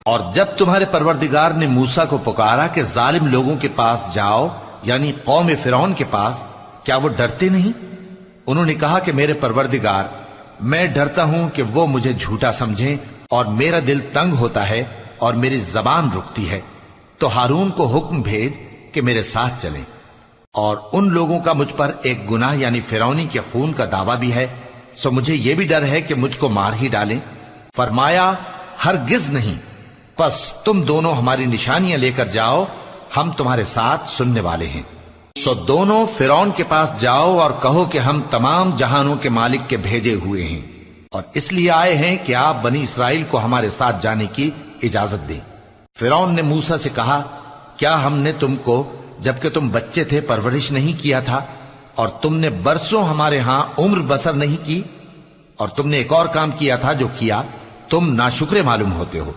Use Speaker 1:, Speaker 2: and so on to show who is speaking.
Speaker 1: اور جب تمہارے پروردگار نے موسیٰ کو پکارا کہ ظالم لوگوں کے پاس جاؤ، یعنی قوم فرعون کے پاس، کیا وہ ڈرتے نہیں؟ انہوں نے کہا کہ میرے پروردگار، میں ڈرتا ہوں کہ وہ مجھے جھوٹا سمجھیں، اور میرا دل تنگ ہوتا ہے اور میری زبان رکتی ہے، تو ہارون کو حکم بھیج کہ میرے ساتھ چلیں۔ اور ان لوگوں کا مجھ پر ایک گناہ یعنی فرعونی کے خون کا دعویٰ بھی ہے، سو مجھے یہ بھی ڈر ہے کہ مجھ کو مار ہی ڈالیں۔ فرمایا ہرگز نہیں، پس تم دونوں ہماری نشانیاں لے کر جاؤ، ہم تمہارے ساتھ سننے والے ہیں۔ سو دونوں فرعون کے پاس جاؤ اور کہو کہ ہم تمام جہانوں کے مالک کے بھیجے ہوئے ہیں، اور اس لیے آئے ہیں کہ آپ بنی اسرائیل کو ہمارے ساتھ جانے کی اجازت دیں۔ فرعون نے موسیٰ سے کہا، کیا ہم نے تم کو جبکہ تم بچے تھے پرورش نہیں کیا تھا، اور تم نے برسوں ہمارے ہاں عمر بسر نہیں کی؟ اور تم نے ایک اور کام کیا تھا جو کیا، تم ناشکرے معلوم ہوتے ہو۔